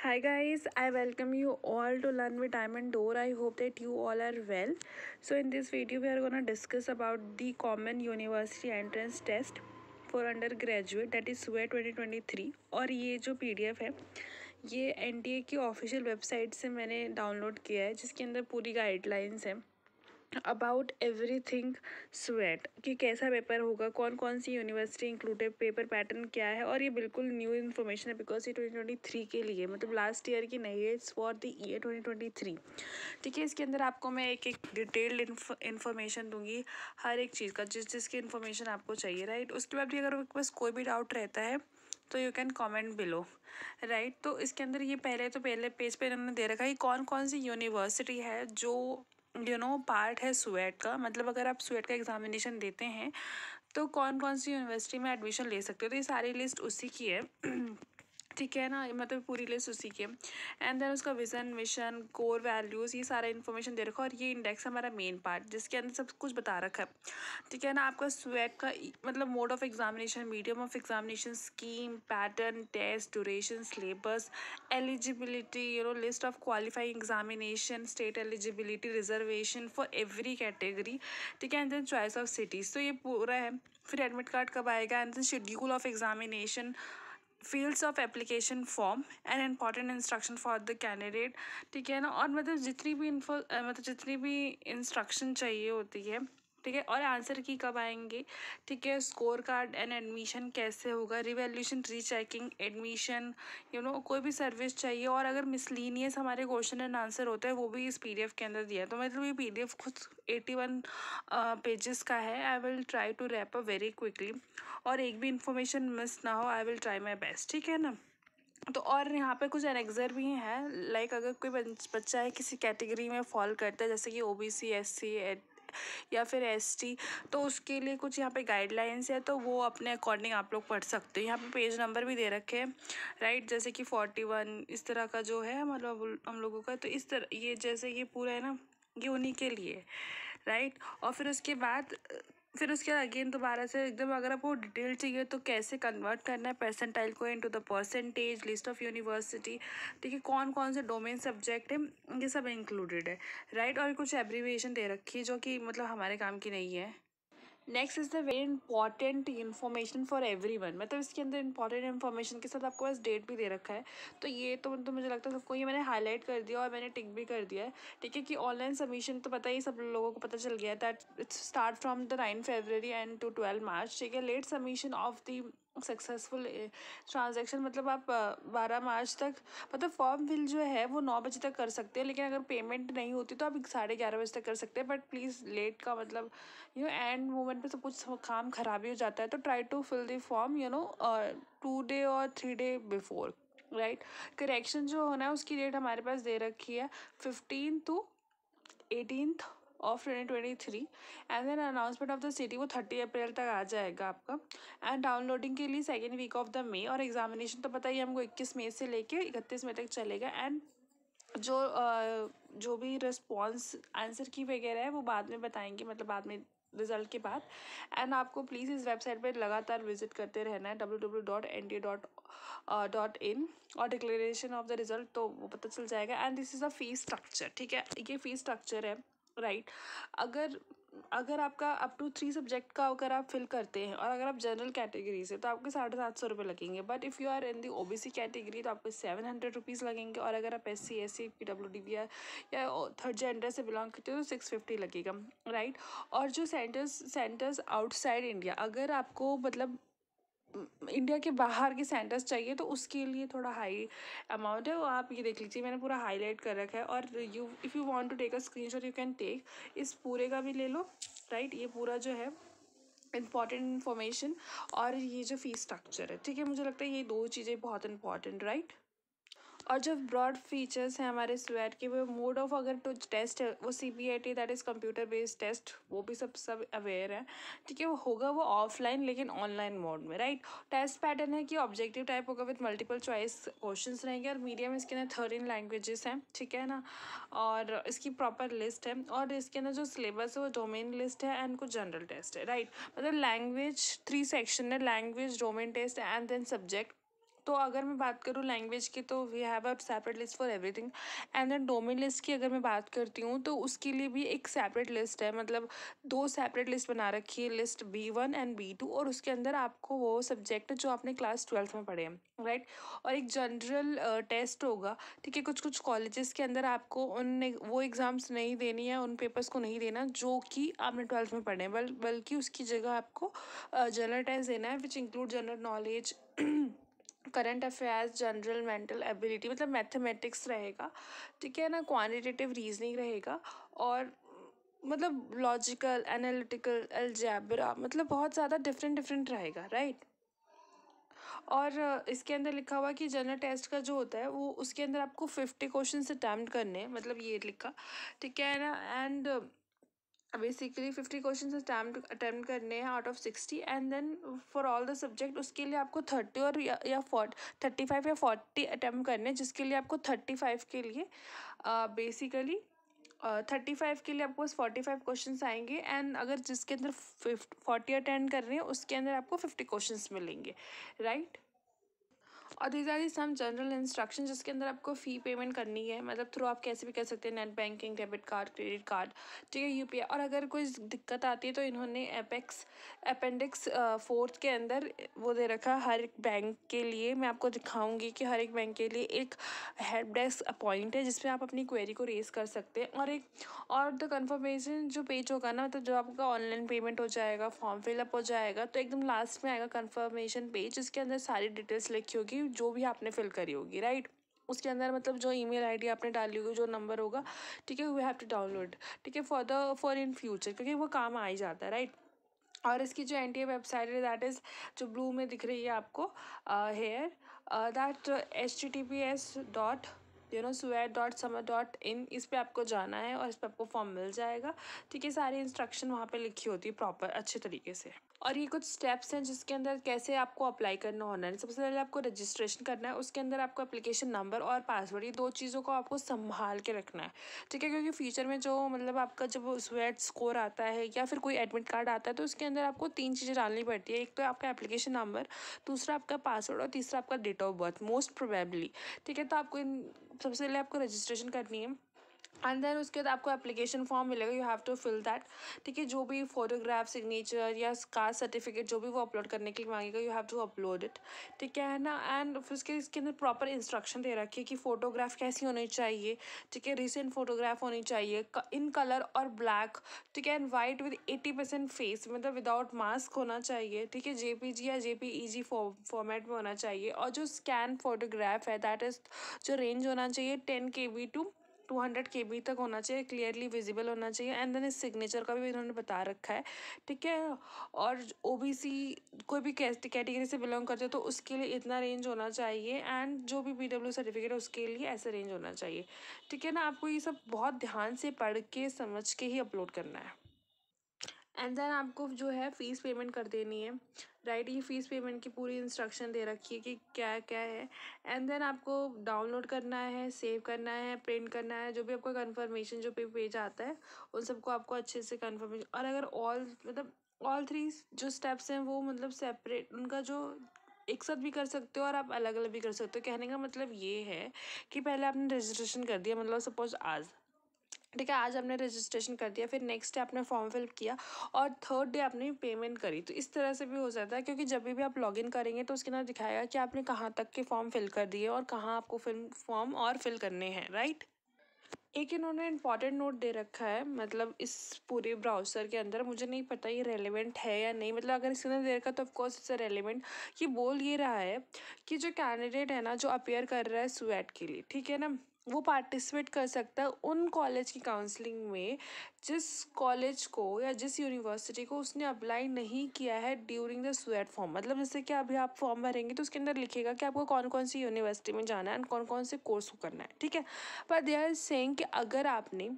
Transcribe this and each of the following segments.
Hi guys, I welcome you all to Learn with Diamond Door. I hope that you all are well. So in this video we are going to discuss about the common university entrance test for undergraduate, that is SUET 2023. और ये जो PDF है ये NTA की official website से मैंने download किया है, जिसके अंदर पूरी गाइडलाइंस है अबाउट एवरीथिंग स्वेट कि कैसा पेपर होगा, कौन कौन सी यूनिवर्सिटी इंक्लूडेड, पेपर पैटर्न क्या है। और ये बिल्कुल न्यू इन्फॉर्मेशन है बिकॉज ये 2023 के लिए, मतलब लास्ट ईयर की नहीं है, इट्स फॉर द ईयर 2023। ठीक है, इसके अंदर आपको मैं एक एक डिटेल्ड इन्फॉर्मेशन दूंगी हर एक चीज़ का, जिसकी इन्फॉर्मेशन आपको चाहिए, राइट। उसके बाद भी अगर आपके पास कोई भी डाउट रहता है तो you can comment below, right. तो इसके अंदर ये पहले पेज पे इन्होंने दे रखा है कि कौन कौन सी यूनिवर्सिटी है जो पार्ट है स्वेट का। मतलब अगर आप स्वेट का एग्जामिनेशन देते हैं तो कौन कौन सी यूनिवर्सिटी में एडमिशन ले सकते हो, तो ये सारी लिस्ट उसी की है। ठीक है ना, मतलब पूरी लिस्ट उसी की है। एंड देन उसका विजन, मिशन, कोर वैल्यूज़, ये सारा इन्फॉर्मेशन दे रखा है। और ये इंडेक्स हमारा मेन पार्ट जिसके अंदर सब कुछ बता रखा है। ठीक है ना, आपका स्वेट का मतलब mode of examination, medium of examination, scheme, pattern, test, duration, syllabus, eligibility, list of qualifying examination, state eligibility, reservation for every category. ठीक है, and then choice of cities, तो ये पूरा है। फिर एडमिट कार्ड कब आएगा, and then schedule of examination, fields of application form and important instruction for the candidate। ठीक है ना, और मतलब जितनी भी जितनी भी इंस्ट्रक्शन चाहिए होती है, ठीक है। और आंसर की कब आएंगे, ठीक है। स्कोर कार्ड एंड एडमिशन कैसे होगा, रिवैल्यूएशन, रीचेकिंग, एडमिशन, कोई भी सर्विस चाहिए। और अगर मिसलीनियस हमारे क्वेश्चन एंड आंसर होता है वो भी इस PDF के अंदर दिया है। तो मतलब ये PDF खुद 81 पेजेस का है। I will try to wrap up very quickly, और एक भी इंफॉर्मेशन मिस ना हो। I will try my best, ठीक है ना। तो और यहाँ पे कुछ एनेक्सर भी हैं, लाइक अगर कोई बच्चा है किसी कैटेगरी में फॉल करता है, जैसे कि OBC, SC या फिर ST, तो उसके लिए कुछ यहाँ पे गाइडलाइंस है, तो वो अपने अकॉर्डिंग आप लोग पढ़ सकते हो। यहाँ पे पेज नंबर भी दे रखे हैं, राइट, जैसे कि 41 इस तरह का जो है, मतलब हम लोगों का। तो इस तरह ये जैसे ये पूरा है ना, ये उन्हीं के लिए, राइट। और फिर उसके बाद अगेन दोबारा से एकदम, अगर आपको डिटेल चाहिए तो कैसे कन्वर्ट करना है परसेंटाइल को into the percentage, list of university, ठीक है, कौन कौन से डोमेन सब्जेक्ट है, ये सब इंक्लूडेड है, राइट। और कुछ एब्रीविएशन दे रखी है जो कि मतलब हमारे काम की नहीं है। Next is the very important information for everyone, मतलब इसके अंदर इंपॉर्टेंट इन्फॉर्मेशन के साथ आपको बस डेट भी दे रखा है। तो ये तो मुझे लगता है सबको ये मैंने हाईलाइट कर दिया और मैंने टिक भी कर दिया है। ठीक है, कि ऑनलाइन सबमिशन तो पता ही सब लोगों को पता चल गया that it's start from the 9 February and to 12 March. ठीक है, late submission of the successful transaction, मतलब आप 12 मार्च तक, मतलब फॉर्म फिल जो है वो 9 बजे तक कर सकते हैं, लेकिन अगर पेमेंट नहीं होती तो आप 11:30 बजे तक कर सकते हैं। बट प्लीज़ लेट का मतलब एंड मोमेंट पे सब कुछ काम खराब ही हो जाता है। तो try to fill the form 2 day और 3 day बिफोर, राइट। करेक्शन जो होना है उसकी डेट हमारे पास दे रखी है 15 to 18 of 2023। And then announcement of the city वो 30 अप्रैल तक आ जाएगा आपका। एंड डाउनलोडिंग के लिए 2nd वीक ऑफ द मे। और एग्जामिनेशन तो पता ही हमको 21 मई से लेके 31 मई तक चलेगा। एंड जो भी रिस्पॉन्स आंसर की वगैरह है वो बाद में बताएंगे, मतलब बाद में रिजल्ट के बाद। एंड आपको प्लीज़ इस वेबसाइट पर लगातार विजिट करते रहना है www.nta.in, और डिक्लेरेशन ऑफ द रिजल्ट तो वो पता चल जाएगा। And this is a fees structure, ठीक है, ये फीस स्ट्रक्चर है, राइट। अगर आपका अप टू 3 सब्जेक्ट का अगर आप फिल करते हैं और अगर आप जनरल कैटेगरी से तो आपके 750 रुपये लगेंगे। But if you are in the OBC category तो आपको 700 रुपीज़ लगेंगे। और अगर आप SC, SC, PWD या थर्ड जेंडर से बिलोंग करते हो तो 650 लगेगा, राइट। और जो सेंटर्स आउटसाइड इंडिया, अगर आपको मतलब इंडिया के बाहर के सेंटर्स चाहिए तो उसके लिए थोड़ा हाई अमाउंट है, वो आप ये देख लीजिए, मैंने पूरा हाईलाइट कर रखा है। और if you want to take a screenshot you can take, इस पूरे का भी ले लो, राइट। ये पूरा जो है इंपॉर्टेंट इन्फॉर्मेशन और ये जो फीस स्ट्रक्चर है, ठीक है, मुझे लगता है ये 2 चीज़ें बहुत इंपॉर्टेंट, राइट। और जो ब्रॉड फीचर्स हैं हमारे स्वेट के, वो मोड ऑफ अगर तो टेस्ट है वो CBIT, that is computer based test, वो भी सब अवेयर है, ठीक है। वो होगा वो ऑफलाइन लेकिन ऑनलाइन मोड में, राइट। टेस्ट पैटर्न है कि ऑब्जेक्टिव टाइप होगा विद मल्टीपल चॉइस क्वेश्चंस रहेंगे। और मीडियम इसके अंदर 13 लैंग्वेजेस हैं, ठीक है ना। और इसकी प्रॉपर लिस्ट है। और इसके अंदर जो सिलेबस है वो डोमेन लिस्ट है एंड कुछ जनरल टेस्ट है, राइट। मतलब लैंग्वेज 3 सेक्शन है, language, domain test and then subject. तो अगर मैं बात करूँ लैंग्वेज की तो we have a separate list for everything. And then domain list की अगर मैं बात करती हूँ तो उसके लिए भी एक सेपरेट लिस्ट है, मतलब 2 सेपरेट लिस्ट बना रखी है, लिस्ट B1 एंड B2, और उसके अंदर आपको वो सब्जेक्ट जो आपने क्लास 12th में पढ़े हैं, राइट। और एक जनरल टेस्ट होगा, ठीक है। कुछ कुछ कॉलेजेस के अंदर आपको उन वो एग्ज़ाम्स नहीं देनी है, उन पेपर्स को नहीं देना जो कि आपने 12th में पढ़े हैं, बल्कि उसकी जगह आपको जनरल टेस्ट देना है, which include general knowledge, current affairs, general mental ability, मतलब मैथमेटिक्स रहेगा, ठीक है ना, क्वांटिटेटिव रीजनिंग रहेगा, और मतलब लॉजिकल, एनालिटिकल, अलजेब्रा, मतलब बहुत ज़्यादा डिफरेंट डिफरेंट रहेगा, राइट। और इसके अंदर लिखा हुआ कि जनरल टेस्ट का जो होता है वो उसके अंदर आपको 50 क्वेश्चन अटैम्प्ट करने हैं, मतलब ये लिखा, ठीक है ना। एंड बेसिकली 50 क्वेश्चन अटैम्प्ट करने हैं out of 60, and then for all the subject उसके लिए आपको 30 और या 35 या 40 अटैम्प्ट करने हैं, जिसके लिए आपको 35 के लिए बेसिकली 35 के लिए आपको 45 क्वेश्चन आएंगे, एंड अगर जिसके अंदर 40 अटेंड कर रहे हैं उसके अंदर आपको 50 क्वेश्चन मिलेंगे, राइट। और these are the some general instruction जिसके अंदर आपको फ़ी पेमेंट करनी है, मतलब थ्रू आप कैसे भी कर सकते हैं, net banking, debit card, credit card, ठीक है, UPI। और अगर कोई दिक्कत आती है तो इन्होंने अपेंडिक्स 4 के अंदर वो दे रखा हर एक बैंक के लिए। मैं आपको दिखाऊंगी कि हर एक बैंक के लिए एक हेल्प डेस्क अपॉइंट है जिसमें आप अपनी क्वेरी को रेज कर सकते हैं। और द कन्फर्मेशन जो पेज होगा ना, मतलब जब आपका ऑनलाइन पेमेंट हो जाएगा, फॉर्म फिलअप हो जाएगा, तो एकदम लास्ट में आएगा कन्फर्मेशन पेज, जिसके अंदर सारी डिटेल्स लिखी होगी जो भी आपने फिल करी होगी, राइट। उसके अंदर मतलब जो ईमेल आईडी आपने डाली होगी, जो नंबर होगा, ठीक है, वी हैव टू डाउनलोड, ठीक है, फॉर इन फ्यूचर, क्योंकि वो काम आ ही जाता है, राइट। और इसकी जो NTA वेबसाइट है, दैट इज़ जो ब्लू में दिख रही है आपको हेयर, दैट https://swat.summer.in, इस पे आपको जाना है और इस पे आपको फॉर्म मिल जाएगा, ठीक है। सारी इंस्ट्रक्शन वहाँ पे लिखी होती है प्रॉपर अच्छे तरीके से। और ये कुछ स्टेप्स हैं जिसके अंदर कैसे आपको अप्लाई करना होना है। सबसे पहले आपको रजिस्ट्रेशन करना है, उसके अंदर आपको एप्लीकेशन नंबर और पासवर्ड, ये 2 चीज़ों को आपको संभाल के रखना है, ठीक है। क्योंकि फ्यूचर में जो मतलब आपका जब स्वेट स्कोर आता है या फिर कोई एडमिट कार्ड आता है तो उसके अंदर आपको 3 चीज़ें डालनी पड़ती है। एक तो आपका एप्लीकेशन नंबर, दूसरा आपका पासवर्ड, और तीसरा आपका date of birth, most probably, ठीक है। तो आपको सबसे पहले आपको रजिस्ट्रेशन करनी है, एंड देन उसके बाद आपको एप्लीकेशन फॉर्म मिलेगा, you have to fill that, ठीक है। जो भी फोटोग्राफ, सिग्नेचर या कास्ट सर्टिफिकेट जो भी वो अपलोड करने के लिए मांगेगा, you have to upload it, ठीक है ना। एंड फिर इसके अंदर प्रॉपर इंस्ट्रक्शन दे रखी है कि फ़ोटोग्राफ कैसी होनी चाहिए, ठीक है, रिसेंट फोटोग्राफ होनी चाहिए इन कलर और ब्लैक, ठीक है, एंड वाइट विद 80% फेस, मतलब विदाउट मास्क होना चाहिए, ठीक है, JPG या JPEG फॉर्मेट में होना चाहिए। और जो स्कैन फोटोग्राफ है, दैट इज़ जो रेंज होना चाहिए 10 KB टू 200 KB तक होना चाहिए, क्लियरली विजिबल होना चाहिए। एंड देन इस सिग्नेचर का भी इन्होंने बता रखा है, ठीक है। और OBC कोई भी कैटेगरी से बिलोंग करते हो तो उसके लिए इतना रेंज होना चाहिए, एंड जो भी PW सर्टिफिकेट है उसके लिए ऐसा रेंज होना चाहिए, ठीक है ना। आपको ये सब बहुत ध्यान से पढ़ के समझ के ही अपलोड करना है। एंड देन आपको जो है फ़ीस पेमेंट कर देनी है, राइट। ये फ़ीस पेमेंट की पूरी इंस्ट्रक्शन दे रखी है कि क्या क्या है। एंड देन आपको डाउनलोड करना है, सेव करना है, प्रिंट करना है, जो भी आपका कन्फर्मेशन जो पेज आता है उन सबको आपको अच्छे से कन्फर्मेशन। और अगर ऑल 3 जो स्टेप्स हैं वो मतलब सेपरेट, उनका जो एक साथ भी कर सकते हो और आप अलग अलग भी कर सकते हो। कहने का मतलब ये है कि पहले आपने रजिस्ट्रेशन कर दिया, मतलब सपोज आज, ठीक है, आज आपने रजिस्ट्रेशन कर दिया, फिर नेक्स्ट डे आपने फॉर्म फिल किया, और थर्ड डे आपने पेमेंट करी, तो इस तरह से भी हो जाता है। क्योंकि जब भी आप लॉगिन करेंगे तो उसके अंदर दिखाएगा कि आपने कहाँ तक के फॉर्म फिल कर दिए और कहाँ आपको फॉर्म और फिल करने हैं, राइट। एक इन्होंने इंपॉर्टेंट नोट दे रखा है, मतलब इस पूरे ब्राउज़र के अंदर, मुझे नहीं पता ये रेलेवेंट है या नहीं, मतलब अगर इसके अंदर दे रखा तो ऑफकोर्स इट्स रेलेवेंट। ये बोल ये रहा है कि जो कैंडिडेट है ना, जो अपेयर कर रहा है स्वेट के लिए, ठीक है ना, वो पार्टिसिपेट कर सकता है उन कॉलेज की काउंसलिंग में जिस कॉलेज को या जिस यूनिवर्सिटी को उसने अप्लाई नहीं किया है ड्यूरिंग द स्वेट फॉर्म। मतलब जैसे कि अभी आप फॉर्म भरेंगे तो उसके अंदर लिखेगा कि आपको कौन कौन सी यूनिवर्सिटी में जाना है एंड कौन कौन से कोर्स को करना है, ठीक है। पर दे आर सेइंग कि अगर आपने,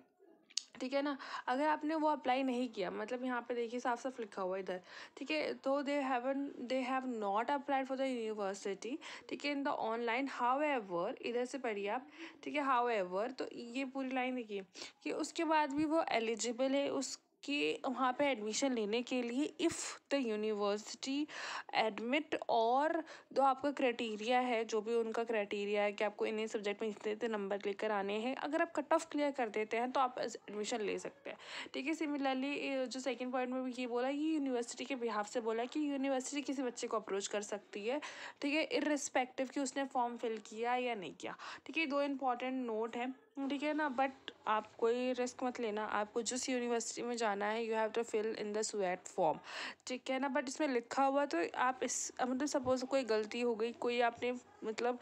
ठीक है ना, अगर आपने वो अप्लाई नहीं किया, मतलब यहाँ पे देखिए साफ साफ लिखा हुआ है इधर, ठीक है, तो they have not applied for the university, ठीक है, in the online, how ever, इधर से पढ़िए आप, ठीक है, हाउ एवर, तो ये पूरी लाइन देखिए कि उसके बाद भी वो एलिजिबल है उस कि वहाँ पे एडमिशन लेने के लिए इफ़ द यूनिवर्सिटी एडमिट और जो आपका क्राइटेरिया है, जो भी उनका क्राइटेरिया है कि आपको इन सब्जेक्ट में इतने इतने नंबर लेकर आने हैं, अगर आप कट ऑफ क्लियर कर देते हैं तो आप एडमिशन ले सकते हैं। ठीक है, सिमिलरली जो सेकंड पॉइंट में भी ये बोला कि यूनिवर्सिटी के बिहाफ से बोला कि यूनिवर्सिटी किसी बच्चे को अप्रोच कर सकती है, ठीक है, इर्रिस्पेक्टिव कि उसने फॉर्म फिल किया या नहीं किया। ठीक है, दो इंपॉर्टेंट नोट है, ठीक है ना। बट आप कोई रिस्क मत लेना, आपको जिस यूनिवर्सिटी में जाना है you have to fill in the स्वेट फॉर्म, ठीक है ना। बट इसमें लिखा हुआ तो आप इस मतलब सपोज कोई गलती हो गई, कोई आपने मतलब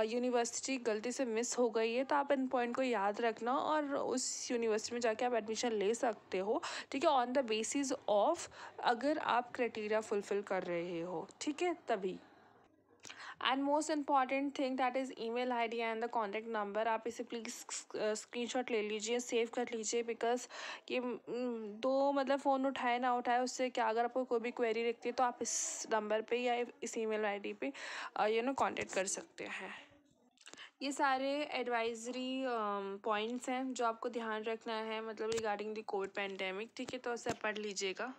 यूनिवर्सिटी गलती से मिस हो गई है, तो आप इन पॉइंट को याद रखना और उस यूनिवर्सिटी में जाके आप एडमिशन ले सकते हो, ठीक है, ऑन द बेसिस ऑफ अगर आप क्राइटेरिया फुलफिल कर रहे हो, ठीक है, तभी। And most important thing that is email ID and the contact number, आप इसे प्लीज़ स्क्रीनशॉट ले लीजिए, सेव कर लीजिए, बिकॉज ये दो मतलब फ़ोन उठाए ना उठाए उससे क्या, अगर आपको कोई भी क्वेरी रखती है तो आप इस नंबर पे या इस ईमेल आईडी पे कॉन्टैक्ट कर सकते हैं। ये सारे एडवाइजरी पॉइंट्स हैं जो आपको ध्यान रखना है मतलब रिगार्डिंग द कोविड पैंडेमिक, ठीक है, तो उसे पढ़ लीजिएगा।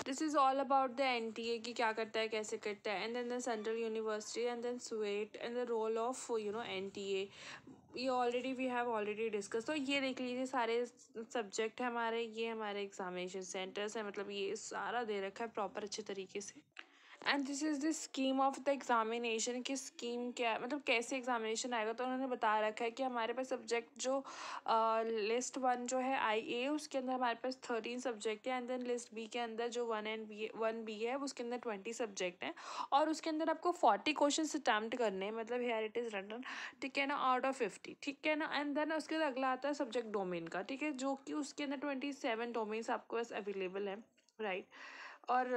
This is all about the NTA कि क्या करता है, कैसे करता है, and then the central university and then स्वेट and the role of NTA, ये already we have already discuss. तो ये देख लीजिए सारे सब्जेक्ट है हमारे, ये हमारे एग्जामिनेशन सेंटर्स है, मतलब ये सारा दे रखा है प्रॉपर अच्छे तरीके से। And this is the scheme of the examination की स्कीम क्या है, मतलब कैसे एग्जामिनेशन आएगा, तो उन्होंने बता रखा है कि हमारे पास सब्जेक्ट जो लिस्ट वन जो है IA उसके अंदर हमारे पास 13 सब्जेक्ट है, एंड देन लिस्ट बी के अंदर जो 1B है उसके अंदर 20 सब्जेक्ट हैं, और उसके अंदर आपको 40 क्वेश्चन अटैम्प्ट करने हैं, मतलब हेयर इट इज़ रटन, ठीक है ना, आउट ऑफ 50, ठीक है ना। एंड देन उसके बाद अगला आता है सब्जेक्ट डोमेन का, ठीक है, जो कि उसके अंदर 27 डोमेन्स आपके पास अवेलेबल है, राइट। और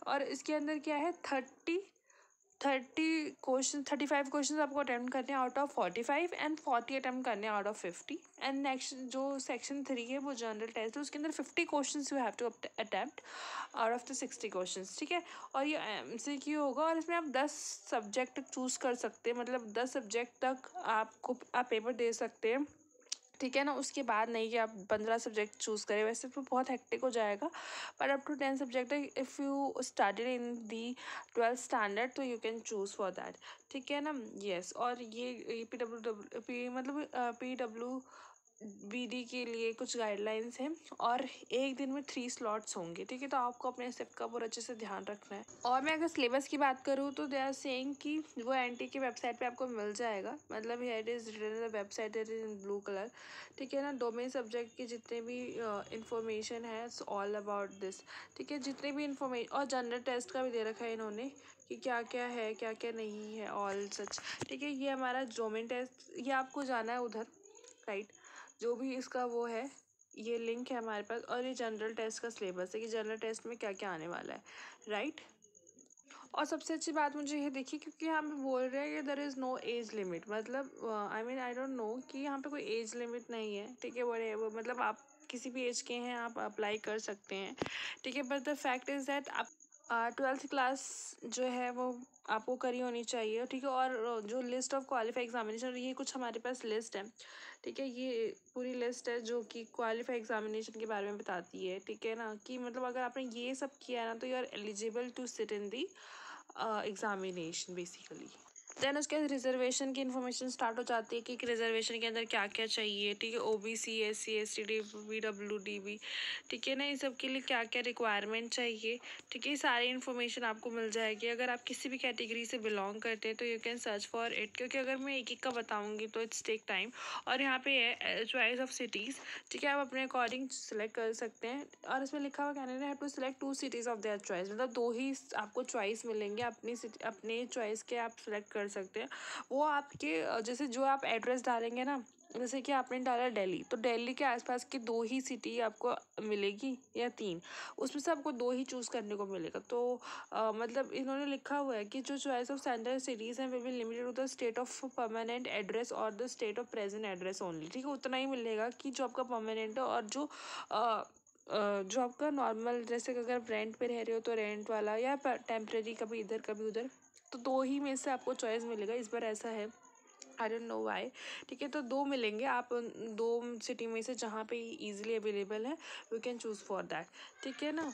और इसके अंदर क्या है, 35 क्वेश्चन आपको अटेम्प्ट करने हैं आउट ऑफ 45, एंड 40 अटेम्प्ट करने हैं आउट ऑफ 50। एंड नेक्स्ट जो सेक्शन 3 है वो जनरल टेस्ट है, उसके अंदर 50 question you have to attempt out of the 60 question, ठीक है। और ये MCQ होगा, और इसमें आप 10 सब्जेक्ट चूज़ कर सकते हैं, मतलब 10 सब्जेक्ट तक आप पेपर दे सकते हैं, ठीक है ना। उसके बाद नहीं कि आप 15 सब्जेक्ट चूज़ करें, वैसे तो बहुत हेक्टिक हो जाएगा, पर अप टू 10 सब्जेक्ट है, if you studied in the 12th standard तो you can choose for that, ठीक है ना। येस, और ये PWBD के लिए कुछ गाइडलाइंस हैं, और एक दिन में 3 स्लॉट्स होंगे, ठीक है, तो आपको अपने स्टेप का पूरा अच्छे से ध्यान रखना है। और मैं अगर सिलेबस की बात करूँ तो दे आर सेइंग कि वो एनटी की वेबसाइट पे आपको मिल जाएगा, मतलब here is written the website that is in blue colour, ठीक है ना। डोमेन सब्जेक्ट के जितने भी इंफॉर्मेशन है इट्स ऑल अबाउट दिस, ठीक है, जितने भी इंफॉर्मेशन, और जनरल टेस्ट का भी दे रखा है इन्होंने कि क्या क्या है क्या क्या नहीं है, ऑल सच, ठीक है। ये हमारा डोमेन टेस्ट, ये आपको जाना है उधर, राइट, जो भी इसका वो है, ये लिंक है हमारे पास, और ये जनरल टेस्ट का सिलेबस है कि जनरल टेस्ट में क्या क्या आने वाला है, राइट। और सबसे अच्छी बात मुझे ये देखिए, क्योंकि यहाँ पे बोल रहे हैं कि there is no age limit, मतलब आई डोंट नो कि यहाँ पे कोई एज लिमिट नहीं है, ठीक है, वो मतलब आप किसी भी एज के हैं आप अप्लाई कर सकते हैं, ठीक है। But the fact is that आप 12th क्लास जो है वो आपको करी होनी चाहिए, ठीक है। और जो लिस्ट ऑफ क्वालिफाई एग्जामिनेशन, ये कुछ हमारे पास लिस्ट है, ठीक है, ये पूरी लिस्ट है जो कि क्वालिफाई एग्जामिनेशन के बारे में बताती है, ठीक है ना, कि मतलब अगर आपने ये सब किया ना तो you are eligible to sit in the examination basically. Then उसके बाद रिजर्वेशन की इन्फॉर्मेशन स्टार्ट हो जाती है कि रिजर्वेशन के अंदर क्या क्या चाहिए, ठीक है, OBC SC ST PWD, ठीक है ना, इन सब के लिए क्या क्या रिक्वायरमेंट चाहिए, ठीक है, सारी इन्फॉर्मेशन आपको मिल जाएगी। अगर आप किसी भी कैटेगरी से बिलोंग करते हैं तो you can search for it, क्योंकि अगर मैं एक एक का बताऊँगी तो इट्स टेक टाइम। और यहाँ पे है चॉइस ऑफ सिटीज़, ठीक है, आप अपने अकॉर्डिंग सेलेक्ट कर सकते हैं, और इसमें लिखा हुआ candidate have to select 2 cities of their choice, मतलब 2 ही आपको चॉइस मिलेंगे, अपने चॉइस के आप सेलेक्ट कर सकते हैं। वो आपके जैसे जो आप एड्रेस डालेंगे ना, जैसे कि आपने डाला दिल्ली, तो दिल्ली के आसपास की 2 ही सिटी आपको मिलेगी या 3, उसमें से आपको 2 ही चूज़ करने को मिलेगा। तो मतलब इन्होंने लिखा हुआ है कि जो चॉइस ऑफ सेंट्रल सिटीज़ हैं they will limited to the state of permanent address और the state of present address only, ठीक है, उतना ही मिलेगा कि जो आपका परमानेंट है, और जो आपका नॉर्मल, जैसे कि अगर रेंट पे रह रहे हो तो रेंट वाला, या टेम्परेरी कभी इधर कभी उधर, तो 2 ही में से आपको चॉइस मिलेगा। इस बार ऐसा है आई डोंट नो वाई। ठीक है, तो 2 मिलेंगे, आप 2 सिटी में से जहाँ पे ईजिली अवेलेबल है we can choose for that. ठीक है ना।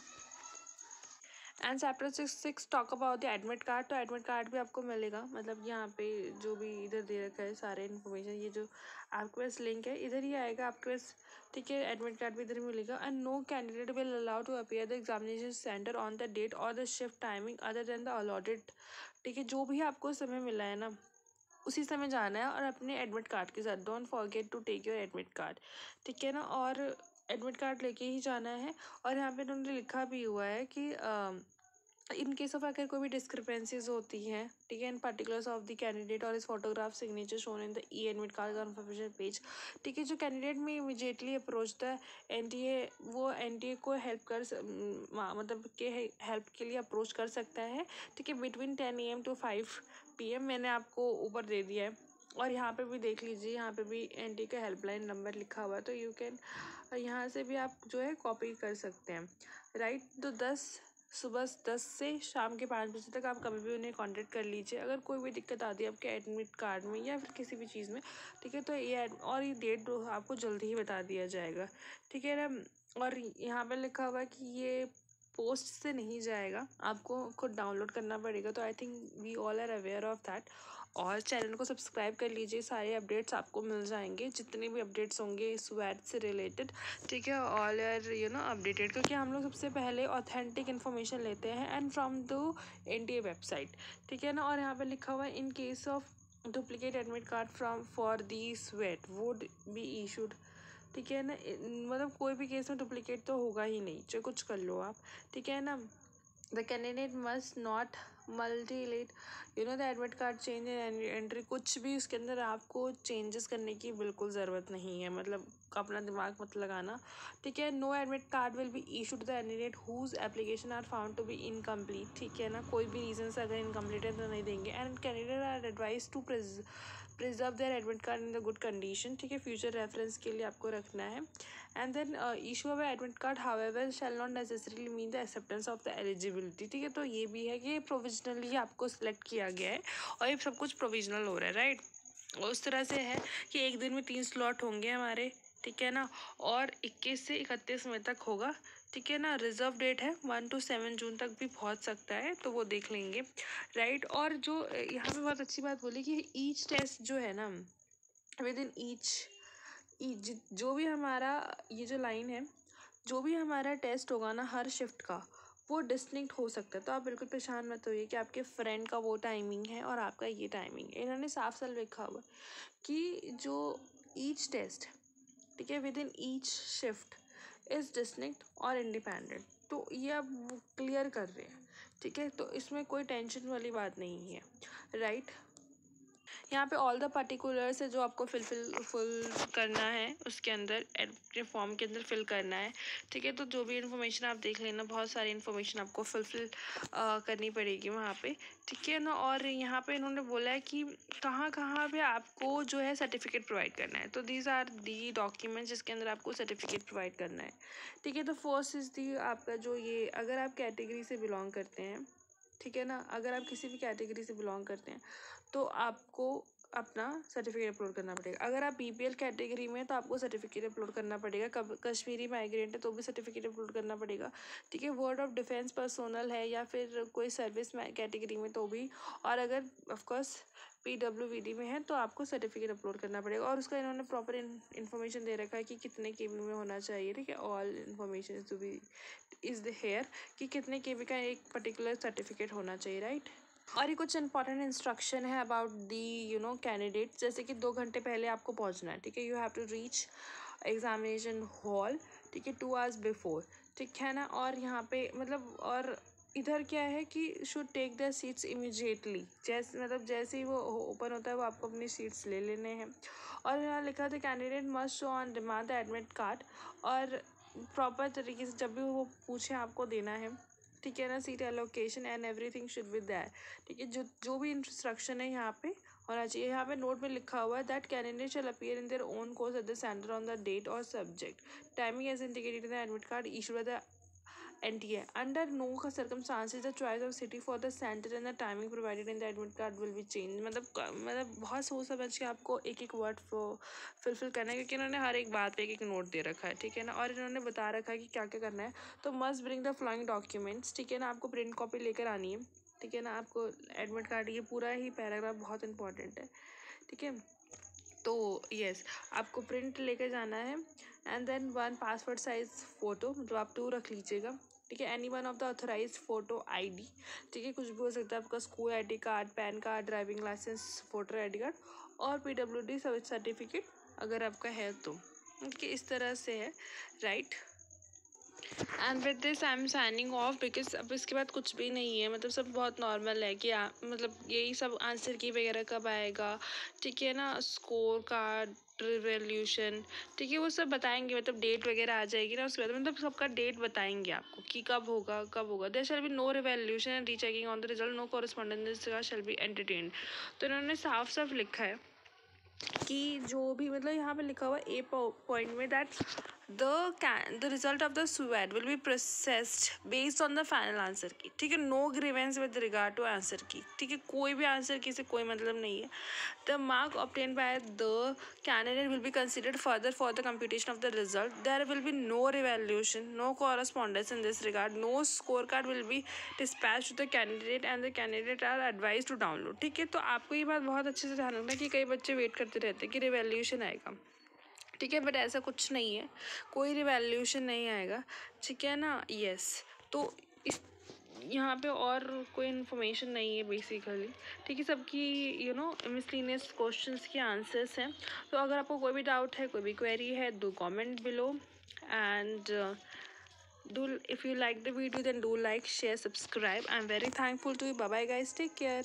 And chapter 6 talk about the admit card. तो एडमिट कार्ड भी आपको मिलेगा, मतलब यहाँ पे जो भी इधर दे रखा है सारे इन्फॉर्मेशन, ये जो आपके पास लिंक है इधर ही आएगा आपके पास। ठीक है, एडमिट कार्ड भी इधर मिलेगा। And no candidate will allow to appear the examination centre on the date और the shift timing other than the allotted. ठीक है, जो भी आपको समय मिला है ना उसी समय जाना है और अपने एडमिट कार्ड के साथ। Don't forget to take your admit card. ठीक है ना, और एडमिट कार्ड लेके ही जाना है। और यहाँ पे उन्होंने लिखा भी हुआ है कि इन केस ऑफ अगर कोई भी डिस्क्रिपेंसीज होती हैं, ठीक है, इन पर्टिकुलर्स ऑफ द कैंडिडेट और इस photograph signature shown in the E admit card conformation page. ठीक है, जो कैंडिडेट में इमीडिएटली अप्रोच द एनटीए, वो एनटीए को हेल्प कर मतलब के हेल्प के लिए अप्रोच कर सकता है। ठीक है, बिटवीन 10 AM to 5 PM मैंने आपको ऊपर दे दिया है। और यहाँ पे भी देख लीजिए, यहाँ पे भी एनटी का हेल्पलाइन नंबर लिखा हुआ है, तो यू कैन यहाँ से भी आप जो है कॉपी कर सकते हैं, राइट। तो सुबह 10 से शाम के 5 बजे तक आप कभी भी उन्हें कांटेक्ट कर लीजिए अगर कोई भी दिक्कत आती है आपके एडमिट कार्ड में या फिर किसी भी चीज़ में। ठीक है, तो ये डेट आपको जल्दी ही बता दिया जाएगा। ठीक है ना। और यहाँ पे लिखा हुआ है कि ये पोस्ट से नहीं जाएगा, आपको खुद डाउनलोड करना पड़ेगा। तो I think we all are aware of that. और चैनल को सब्सक्राइब कर लीजिए, सारे अपडेट्स आपको मिल जाएंगे, जितने भी अपडेट्स होंगे स्वैट से रिलेटेड। ठीक है, ऑल आर अपडेटेड, क्योंकि हम लोग सबसे पहले ऑथेंटिक इन्फॉर्मेशन लेते हैं and from the NTA website. ठीक है ना। और यहाँ पे लिखा हुआ है in case of duplicate admit card from for the स्वैट वुड बी इशूड। ठीक है ना, मतलब कोई भी केस में डुप्लीकेट तो होगा ही नहीं, चाहे कुछ कर लो आप। ठीक है ना। The candidate must not mutilate the admit card change and entry. कुछ भी उसके अंदर आपको चेंजेस करने की बिल्कुल ज़रूरत नहीं है, मतलब अपना दिमाग मत लगाना। ठीक है, no admit card will be issued the candidate whose application are found to be incomplete. ठीक है ना, कोई भी रीज़न से अगर इनकम्प्लीट है तो नहीं देंगे। And candidate are advise to preserve their admit card in the good condition. ठीक है, फ्यूचर रेफरेंस के लिए आपको रखना है। And then issue of admit card however shall not necessarily mean the acceptance of the eligibility. ठीक है, तो ये भी है कि प्रोविजनली आपको सिलेक्ट किया गया है और ये सब कुछ प्रोविजनल हो रहा है, राइट। उस तरह से है कि एक दिन में 3 स्लॉट होंगे हमारे। ठीक है ना, और 21 से 31 मई तक होगा। ठीक है ना, रिजर्व डेट है 1 to 7 जून तक भी पहुंच सकता है, तो वो देख लेंगे, राइट। और जो यहाँ पे बहुत अच्छी बात बोली कि ईच टेस्ट जो है ना विद इन जो भी हमारा ये जो लाइन है, जो भी हमारा टेस्ट होगा ना हर शिफ्ट का, वो डिस्टिंक्ट हो सकता है। तो आप बिल्कुल परेशान मत होइए कि आपके फ्रेंड का वो टाइमिंग है और आपका ये टाइमिंग है। इन्होंने साफ साफ लिखा हुआ कि जो ईच टेस्ट, ठीक है, with in each shift is distinct और इंडिपेंडेंट। तो ये अब क्लियर कर रहे हैं। ठीक है, तो इसमें कोई टेंशन वाली बात नहीं है, राइट। यहाँ पे ऑल द पर्टिकुलर्स है जो आपको फुल करना है, उसके अंदर अपने फॉर्म के अंदर फिल करना है। ठीक है, तो जो भी इन्फॉर्मेशन आप देख लेना, बहुत सारी इन्फॉर्मेशन आपको फिल करनी पड़ेगी वहाँ पे। ठीक है ना। और यहाँ पे इन्होंने बोला है कि कहाँ कहाँ पे आपको जो है सर्टिफिकेट प्रोवाइड करना है। तो दीज आर दी डॉक्यूमेंट्स जिसके अंदर आपको सर्टिफिकेट प्रोवाइड करना है। ठीक है, तो फर्स्ट इज़ दी आपका जो ये, अगर आप कैटेगरी से बिलोंग करते हैं, ठीक है ना, अगर आप किसी भी कैटेगरी से बिलोंग करते हैं तो आपको अपना सर्टिफिकेट अपलोड करना पड़ेगा। अगर आप बीपीएल कैटेगरी में तो आपको सर्टिफिकेट अपलोड करना पड़ेगा। कश्मीरी माइग्रेंट है तो भी सर्टिफिकेट अपलोड करना पड़ेगा। ठीक है, वर्ड ऑफ डिफेंस पर्सोनल है या फिर कोई सर्विस कैटेगरी में तो भी। और अगर ऑफकोर्स पीडब्ल्यूवीडी में है तो आपको सर्टिफिकेट अपलोड करना पड़ेगा। और उसका इन्होंने प्रॉपर इन्फॉर्मेशन दे रखा है कि कितने केबी में होना चाहिए। ठीक है, all information to be is the here कि कितने केबी का एक पर्टिकुलर सर्टिफिकेट होना चाहिए, राइट। और ये कुछ इंपॉर्टेंट इंस्ट्रक्शन है अबाउट दी कैंडिडेट, जैसे कि 2 घंटे पहले आपको पहुंचना है। ठीक है, you have to reach examination hall. ठीक है, 2 hours बिफोर। ठीक है ना। और यहाँ पे मतलब और इधर क्या है कि should take the seats immediately, जैसे ही वो ओपन होता है वो आपको अपनी सीट्स ले लेने हैं। और यहाँ लिखा था candidate must show on demand the admit card. और प्रॉपर तरीके से जब भी वो पूछे आपको देना है। ठीक है ना, seat allocation and everything should be there. ठीक है, जो भी इंस्ट्रक्शन है यहाँ पे होना चाहिए। यहाँ पे नोट में लिखा हुआ है that candidate shall appear in their own course at the centre on the date और subject timing as indicated in the admit card issued by the NTA. Under no circumstances the choice of city for the center and the timing provided in the admit card will be changed. मतलब बहुत सोच समझ के आपको एक एक word fulfil करना है, क्योंकि इन्होंने हर एक बात पे एक एक नोट दे रखा है, ठीक है ना, और इन्होंने बता रखा है कि क्या क्या करना है. तो must bring the following documents, ठीक है ना, आपको प्रिंट कॉपी लेकर आनी है, ठीक है ना, आपको एडमिट कार्ड, ये पूरा ही पैराग्राफ बहुत इंपॉर्टेंट है, ठीक है. तो यस, आपको प्रिंट लेके जाना है. And then 1 passport size photo, मतलब आप 2 रख लीजिएगा, ठीक है. Any one of the authorize photo ID, ठीक है, कुछ भी हो सकता है, आपका school ID card, PAN card, driving licence, voter ID card और PWD सर्टिफिकेट अगर आपका है तो, ठीक है, इस तरह से है, right. And with this I am signing off, because अब इसके बाद कुछ भी नहीं है, मतलब सब बहुत नॉर्मल है कि मतलब यही सब आंसर की वगैरह कब आएगा, ठीक है ना, स्कोर कार्ड, रिवॉल्यूशन, ठीक है, वो सब बताएंगे, मतलब डेट वगैरह आ जाएगी ना उसके बाद, मतलब सबका डेट बताएंगे आपको कि कब होगा कब होगा. There shall be no revolution and rechecking on the result, no correspondence shall be entertained. तो इन्होंने साफ साफ लिखा है कि जो भी, मतलब यहाँ पे लिखा हुआ ए पॉइंट में that the result of the SWAT will be processed based on the final answer key, ठीक है. No grievance with regard to answer key, ठीक है, कोई भी आंसर की से कोई मतलब नहीं है. The mark obtained by the candidate will be considered further for the computation of the result. There will be no revaluation, no correspondence in this regard, no scorecard will be dispatched to the candidate and the candidate are advised to download, ठीक है. तो आपको ये बात बहुत अच्छे से ध्यान रखना है कि कई बच्चे वेट करते रहते हैं कि रिवैल्यूएशन आएगा, ठीक है, बट ऐसा कुछ नहीं है, कोई रिवैल्यूएशन नहीं आएगा, ठीक है ना. यस, तो इस यहाँ पे और कोई इन्फॉर्मेशन नहीं है बेसिकली, ठीक है, सबकी मिसलिनियस क्वेश्चंस के आंसर्स हैं. तो अगर आपको कोई भी डाउट है, कोई भी क्वेरी है, do comment below. And do if you like the video, then do like, share, subscribe. I'm very thankful to you. Bye bye guys, take care.